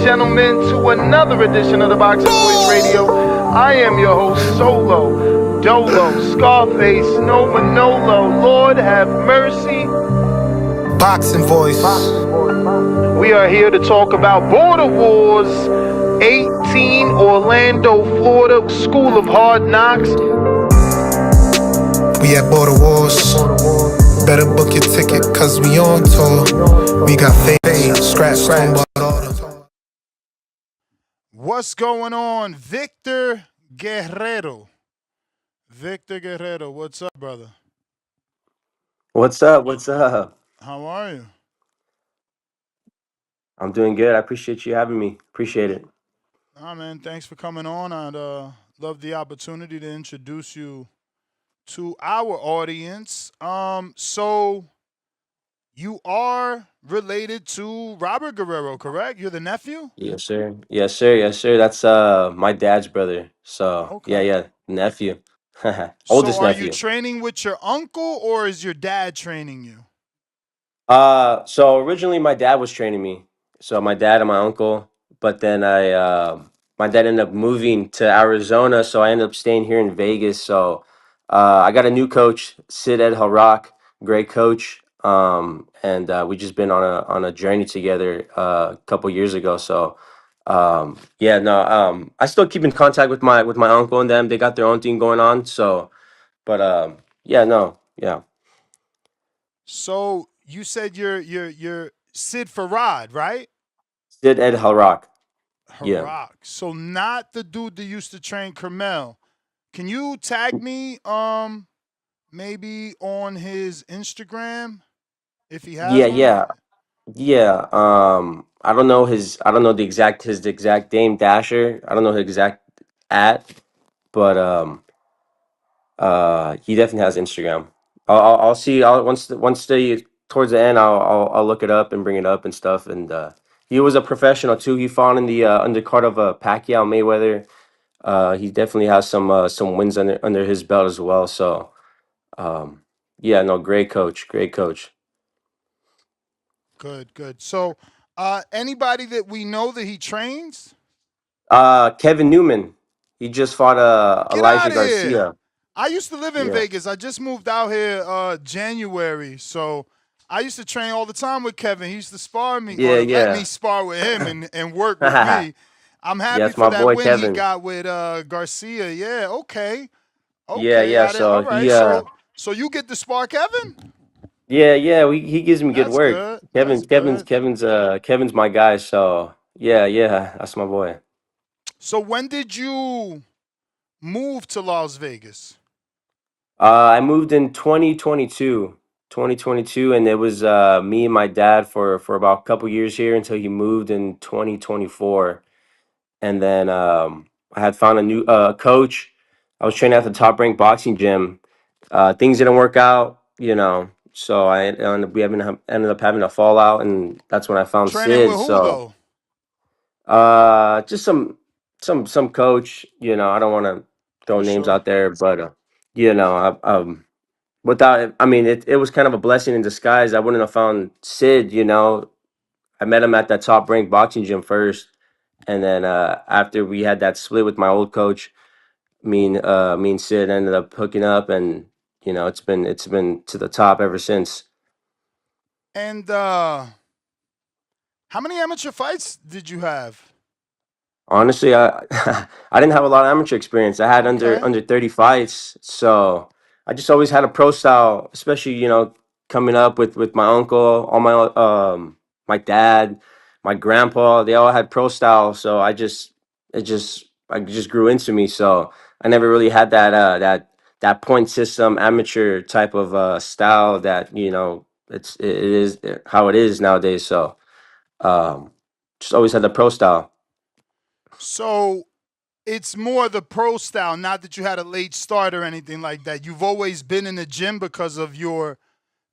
gentlemen, to another edition of the Boxing Voice Radio. I am your host, Solo, Dolo, Scarface, No Manolo. Lord have mercy. Boxing Voice. We are here to talk about Border Wars 18, Orlando, Florida, School of Hard Knocks. We at Border Wars. Better book your ticket, cause we on tour. We got fade, scratch, What's going on, Victor Guerrero? Victor Guerrero, what's up, brother? What's up? What's up? How are you? I'm doing good. I appreciate you having me. Appreciate it. Man, thanks for coming on. I'd love the opportunity to introduce you to our audience. So you are related to Robert Guerrero, correct? You're the nephew? Yes, sir. Yes, sir. Yes, sir. That's my dad's brother. So yeah, Okay. yeah, nephew, So oldest are you nephew. training with your uncle or is your dad training you? So originally my dad was training me. So my dad and my uncle, but then my dad ended up moving to Arizona, so I ended up staying here in Vegas. So I got a new coach, Sid Ed Harak, great coach. And we just been on a journey together a couple years ago. So yeah, no, I still keep in contact with my uncle and them. They got their own thing going on. So, but yeah, no, yeah, So you said you're Sid Farad, right? Sid Ed Harak. Yeah. Harak. So not the dude that used to train Kermel. Can you tag me maybe on his Instagram if he has Yeah, one? yeah, yeah. I don't know his exact name Dasher. I don't know his exact at, but he definitely has Instagram. I'll see. Once the towards the end, I'll look it up and bring it up and stuff. And he was a professional too. He fought in the undercard of Pacquiao Mayweather. He definitely has some wins under his belt as well. So um, yeah, no, great coach, great coach. Good, good. So anybody that we know that he trains? Kevin Newman. He just fought Get Elijah out of here. Garcia. I used to live in Yeah. Vegas. I just moved out here January. So I used to train all the time with Kevin. He used to spar me Yeah, or let me yeah. spar with him and work with Yeah, me. I'm happy it's for my that boy win he Kevin. got with Garcia. Yeah, okay. Yeah, Okay. yeah. I did all So right. So you get to spar Kevin? yeah, yeah. He gives me good That's work. good. That's good. Kevin's my guy. So yeah, yeah. That's my boy. So when did you move to Las Vegas? I moved in 2022, and it was me and my dad for about a couple years here until he moved in 2024. And then I had found a new coach. I was training at the top ranked boxing gym. Things didn't work out, so ended up having a fallout, and that's when I found Training Sid. with who So though? just some coach. I don't want to throw For names sure. out there, but without, I mean, it was kind of a blessing in disguise. I wouldn't have found Sid. I met him at that top ranked boxing gym first, and then after we had that split with my old coach, me and Sid ended up hooking up, and it's been to the top ever since. And how many amateur fights did you have? Honestly, I I didn't have a lot of amateur experience. I had Okay. under 30 fights, so I just always had a pro style, especially coming up with my uncle, all my dad, my grandpa. They all had pro style, so I just grew into me. So I never really had that point system amateur type of style that it is how it is nowadays. So um, just always had the pro style. So it's more the pro style, not that you had a late start or anything like that. You've always been in the gym because of your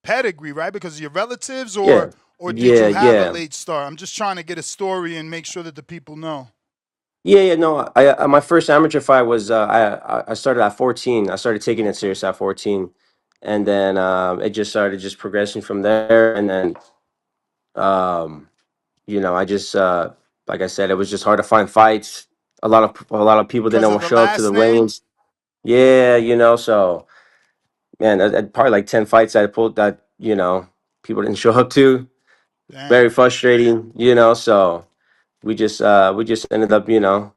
pedigree, right? Because of your relatives, Yeah, or did yeah, you have a yeah, late start? I'm just trying to get a story and make sure that the people know. yeah, yeah. No, my first amateur fight was I started at 14. I started taking it Okay. serious at 14, and then it just started just progressing from there. And then um, I just like I said, it was just hard to find fights. A lot of people Because didn't of want to the show up to last the name? weigh-ins. Yeah, so man, probably like 10 fights I pulled that people didn't show up to. Very Dang. frustrating, So we just ended up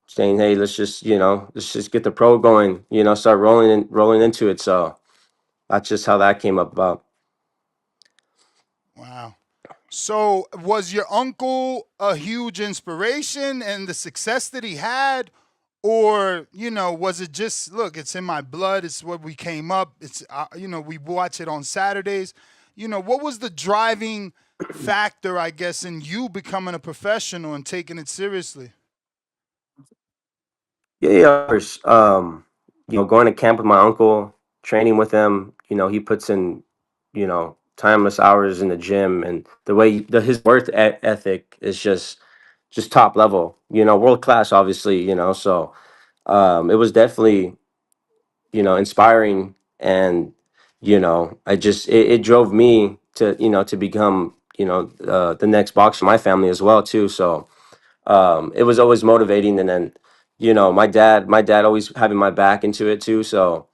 saying, hey, let's just get the pro going, start rolling into it. So that's just how that came up about. Wow. So, was your uncle a huge inspiration and the success that he had? Or, was it just, look, it's in my blood. It's what we came up. We watch it on Saturdays. What was the driving factor, I guess, in you becoming a professional and taking it seriously? Yeah, yeah, of course. Going to camp with my uncle, training with him. He puts in, timeless hours in the gym, and the way his ethic is just top level. World class, obviously. So it was definitely inspiring, and it drove me to become the next boxer in my family as well too. So it was always motivating. And then my dad always having my back into it too. So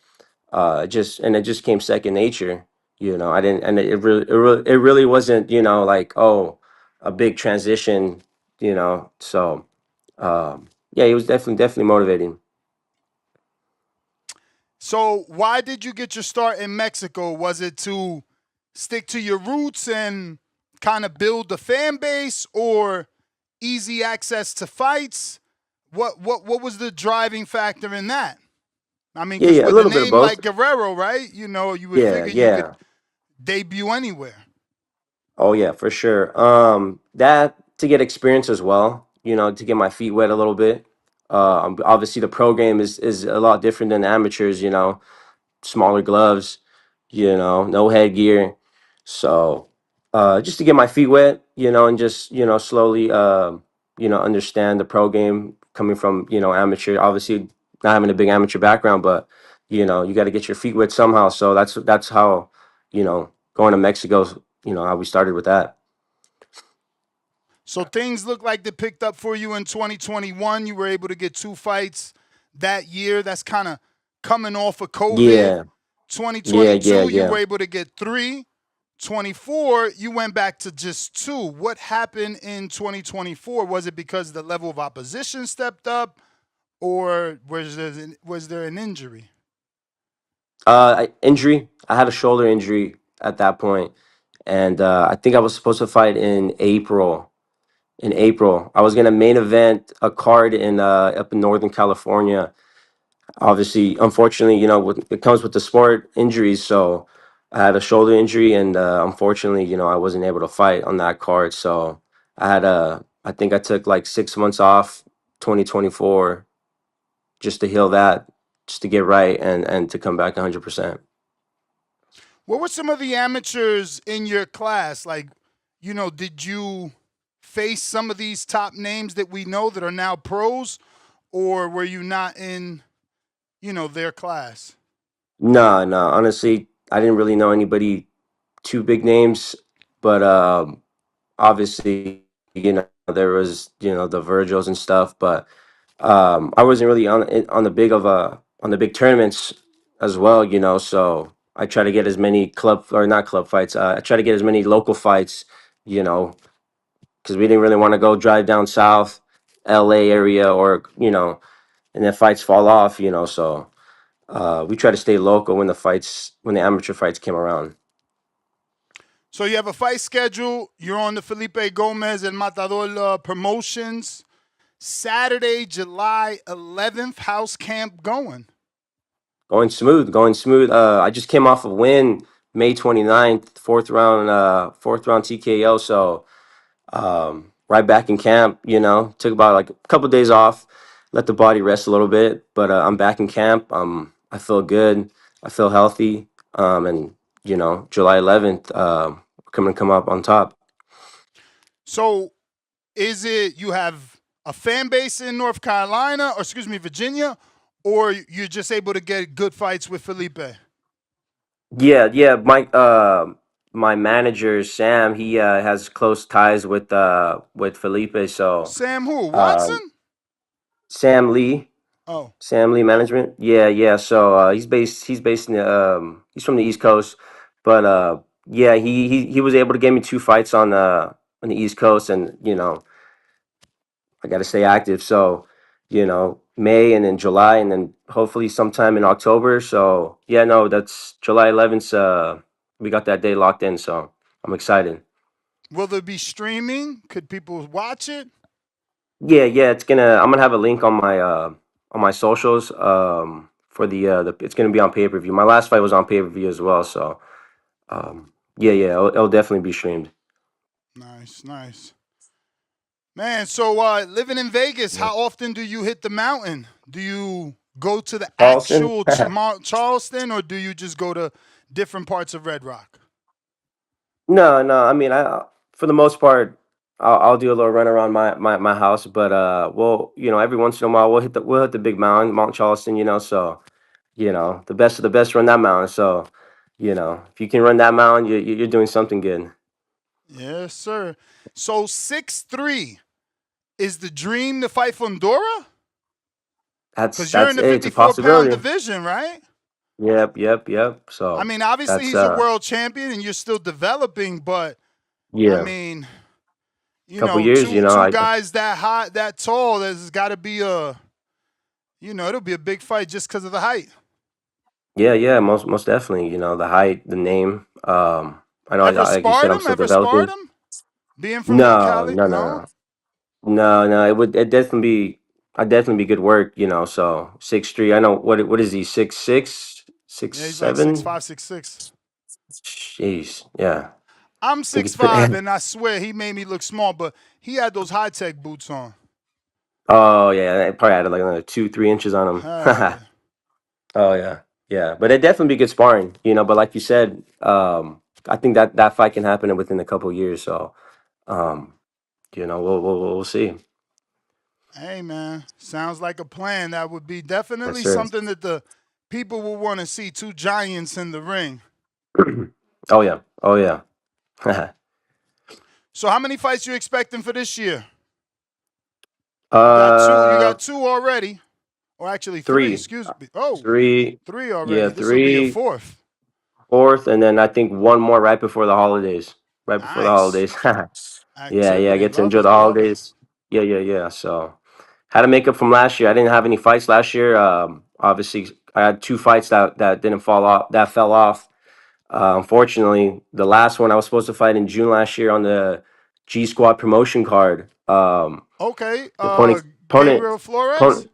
it just came second nature. I didn't, and it really wasn't like, oh, a big transition. So yeah, it was definitely motivating. So, why did you get your start in Mexico? Was it to stick to your roots and kind of build the fan base, or easy access to fights? What was the driving factor in that? I mean, Yeah, because yeah, a with a little bit of name like both. Guerrero, right? You would Yeah, figure you could yeah. debut anywhere. Oh yeah, for sure. That to get experience as well, to get my feet wet a little bit. Obviously the pro game is a lot different than the amateurs, smaller gloves, no headgear. So just to get my feet wet, and just, slowly understand the pro game coming from, amateur, obviously not having a big amateur background, but you got to get your feet wet somehow. So that's how, going to Mexico, how we started with that. So things look like they picked up for you in 2021. You were able to get two fights that year. That's kind of coming off of COVID. Yeah, yeah, yeah, 2022, you yeah. were able to get three. 24, you went back to just two. What happened in 2024? Was it because the level of opposition stepped up, or was there an injury? Injury. I had a shoulder injury at that point, and I think I was supposed to fight in April. In April, I was gonna main event a card in up in Northern California. Obviously, unfortunately, it comes with the sport injuries. So I had a shoulder injury, and unfortunately, I wasn't able to fight on that card. So I think I took like 6 months off, 2024, just to heal that, just to get right, and to come back 100%. What were some of the amateurs in your class? Like, did you face some of these top names that we know that are now pros, or were you not in, their class? No, no. Honestly, I didn't really know anybody too big names, but obviously, there was the Virgils and stuff, but I wasn't really on the big tournaments as well, So I try to get as many club or not club fights. I try to get as many local fights, you know, because we didn't really want to go drive down south, L.A. area, or and then fights fall off, So we try to stay local when the amateur fights came around. So you have a fight schedule. You're on the Felipe Gomez and Matador promotions. Saturday, July 11th. House camp going? Going smooth, going smooth. I just came off a win May 29th, fourth round TKO. So right back in camp, took about like a couple days off, let the body rest a little bit, but I'm back in camp. I feel good. I feel healthy. And July 11th, come up on top. So is it you have a fan base in North Carolina, or excuse me, Virginia, or you're just able to get good fights with Felipe? Yeah, yeah. my manager Sam, he has close ties with Felipe. So Sam who? um, Watson? Sam Lee, Oh, Sam Lee Management. Yeah, yeah. So he's based in he's from the East Coast, but yeah, he was able to get me two fights on the East Coast, and I got to stay active. So, May and then July and then hopefully sometime in October. So, yeah, no, that's July 11th. We got that day locked in. So I'm excited. will there be streaming? Could people watch it? Yeah, yeah, I'm gonna have a link on my socials. For the it's gonna be on pay per view. My last fight was on pay per view as well. So, yeah, yeah, it'll definitely be streamed. Nice, nice. Man, so living in Vegas, Yeah. how often do you hit the mountain? Do you go to the Charleston. actual Charleston, or do you just go to different parts of Red Rock? No, no. I mean, for the most part, I'll do a little run around my house, but well, every once in a while we'll hit the big mountain, Mount Charleston. So the best of the best run that mountain. So if you can run that mountain, you're doing something good. Yes, sir. So 6'3" is the dream to fight Fundora? That's Because you're in that's the it. It's a 54-pound possibility. division, right? Yep, yep, yep. I So mean, obviously that's he's a world champion and you're still developing, but I yeah, mean, couple years. two guys that high, that tall, there's got to be it'll be a big fight just because of the height. Yeah, yeah, most definitely. The height, the name. I know, like you said, I'm still Ever sparred developing. him? Being from No, locality? no, no, No? no. No, no, it definitely be I'd definitely be good work, so 6'3". I know what is he, 6'6", six Yeah, he's like six seven? five, 6'6". Jeez, yeah. I I'm think he's 6'5", pretty and I swear he made me look small, but he had those high tech boots on. Oh yeah, I probably added like another 2, 3 inches on him. Hell yeah. Oh yeah. Yeah. But it definitely be good sparring, but like you said, I think that fight can happen within a couple years. So um, we'll see. Hey man, sounds like a plan. That would be Yes, definitely sir. something that the people will want to see. Two giants in the ring. Oh yeah. Oh yeah. So how many fights you expecting for this year? You got two. You uh got two already, or actually three. Three. Excuse me. Oh, Three. three Yeah, already. This will be your three, fourth. fourth, and then I think one more right before the holidays. Right before the Nice holidays. Yeah, yeah. I activity. get to Love enjoy it. the Love it. holidays. Yeah, yeah, yeah. So had to make up from last year. I didn't have any fights last year. Obviously, I had two fights that didn't fall off. That fell off. Unfortunately, the last one I was supposed to fight in June last year on the G Squad promotion card. Okay. The opponent, Gabriel Flores. opponent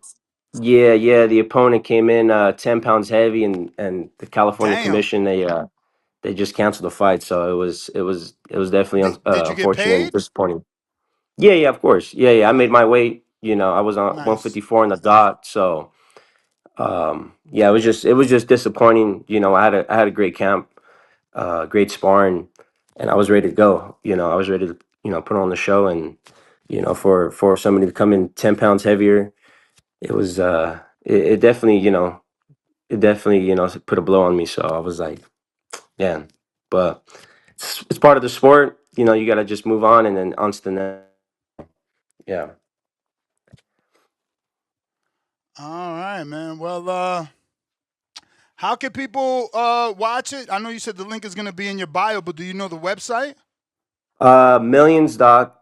Yeah, yeah. The opponent came in 10 pounds heavy, and the California Damn. Commission they just canceled the fight. So it was definitely Did you get unfortunate and paid? disappointing. Yeah, yeah, of course. Yeah, yeah. I made Oh, my weight. I was on nice. 154 in the dot. So yeah, it was just disappointing. I had a great camp, great sparring, and I was ready to go. I was ready to put on the show, and for somebody to come in 10 pounds heavier, it definitely put a blow on me. So I was like, yeah, but it's part of the sport. You got to just move on and then on to the next. Yeah. All right, man. Well, how can people watch it? I know you said the link is going to be in your bio, but do you know the website?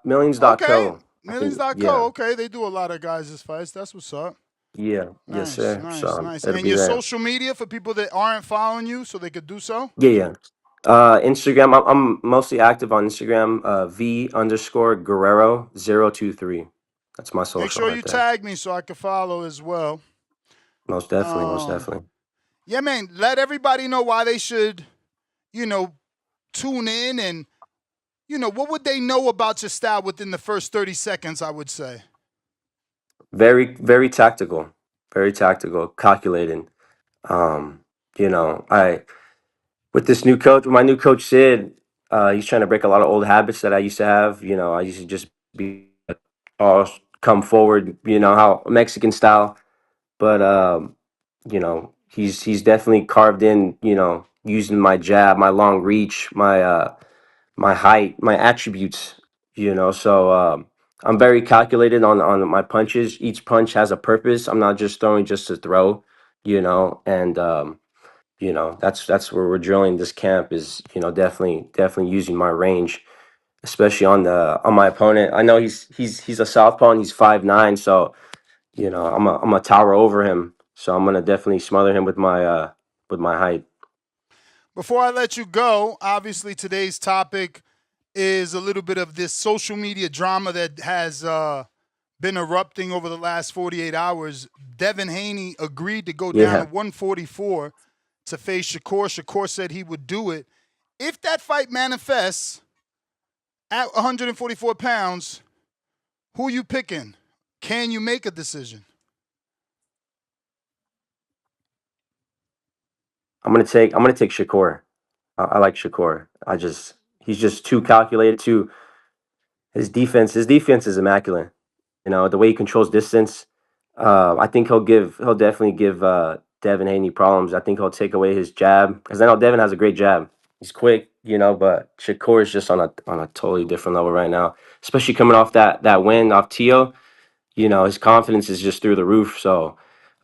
Millions dot Okay. co. I think, Millions.co. yeah. Okay, they do a lot of guys' fights. That's what's up. Yeah. Yes, Nice, sir. nice, So nice. it'll And be your there. social media for people that aren't following you so they could do so? Yeah, yeah. Instagram. I'm mostly active on Instagram. V underscore Guerrero 023. That's my Make social sure right you there. tag me so I can follow as well. Most definitely. Most Um, definitely. yeah, man, let everybody know why they should, you know, tune in and, what would they know about your style within the first 30 seconds, I would say. Very, very tactical. Very tactical. Calculating. I with this new coach, with my new coach Sid, he's trying to break a lot of old habits that I used to have. I used to just be all come forward, how Mexican style. But he's definitely carved in, using my jab, my long reach, my height, my attributes. So I'm very calculated on my punches. Each punch has a purpose. I'm not just throwing just to throw. And that's where we're drilling this camp is definitely using my range, especially on my opponent. I know he's a southpaw and he's 5'9", so I'm a tower over him. So I'm gonna definitely smother him with my height. Before I let you go, obviously today's topic is a little bit of this social media drama that has been erupting over the last 48 hours. Devin Haney agreed to go down to Yeah, 144 to face Shakur. Shakur said he would do it. If that fight manifests at 144 pounds, who you picking? Can you make a decision? I'm gonna take Shakur. I like Shakur. He's just too calculated. Too his defense is immaculate. The way he controls distance. I think he'll definitely give Devin Haney problems. I think he'll take away his jab because I know Devin has a great jab. He's quick, but Shakur is just on a totally different level right now, especially coming off that win off Tio. His confidence is just through the roof. So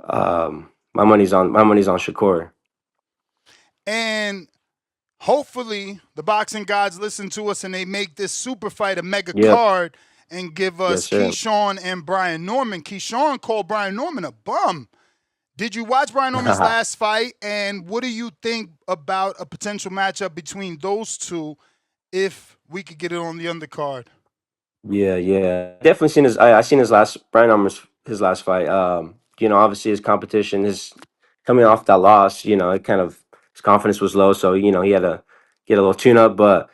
my money's on Shakur. And hopefully the boxing gods listen to us and they make this super fight a mega Yep. card and give Yes, us sir. Keyshawn and Brian Norman. Keyshawn called Brian Norman a bum. Did you watch Brian Norman's last fight? And what do you think about a potential matchup between those two if we could get it on the undercard? Yeah, yeah. Definitely seen I seen his last Brian Armour's his last fight. Obviously his competition is coming off that loss, it kind of his confidence was low, so he had to get a little tune up. But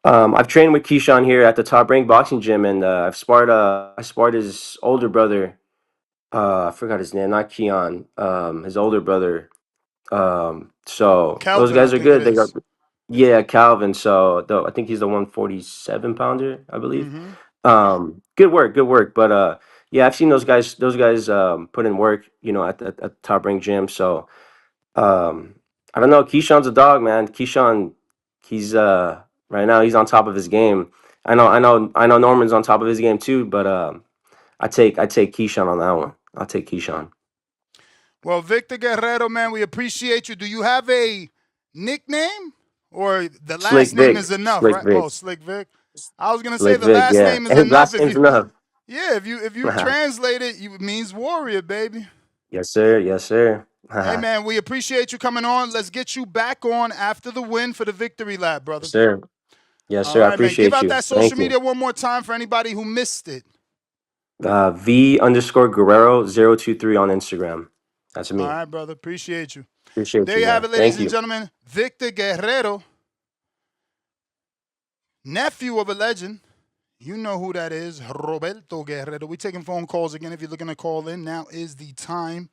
I've trained with Keyshawn here at the Top Rank Boxing Gym, and I sparred his older brother. I forgot his name, not Keon. His older brother. So those Kelvin, I guys are think it good. They got is. Yeah, Calvin. So I think he's the 147 pounder, I believe. Mm-hmm. Good work, good work. But yeah, I've seen those guys put in work, at Top Rank Gym. So um, I don't know. Keyshawn's a dog, man. Keyshawn, he's right now he's on top of his game. I know Norman's on top of his game too. But I take Keyshawn on that one. I'll take Keyshawn. Well, Victor Guerrero, man, we appreciate you. Do you have a nickname? Or the Slick last name Vic, is enough, Slick right? Vic, Oh, Slick Vic. I was gonna say Slick the Vic. last Yeah, name is and his enough. last If name's you, enough. yeah, if you translate it, it means warrior, baby. Yes, sir. Yes, sir. Hey, Yes, man, we appreciate you coming on. Let's get you back on after the win for the victory lap, brother. sir. Yes, All sir. I right, man. Give appreciate out you. that social Thank you. media one more time for anybody who missed it. V_Guerrero 023 on Instagram. That's All me. right, brother. Appreciate you. Appreciate There you, you have man. it, ladies Thank and you. gentlemen. Victor Guerrero, nephew of a legend. You know who that is, Roberto Guerrero. We taking phone calls again. If you're looking to call in, now is the time.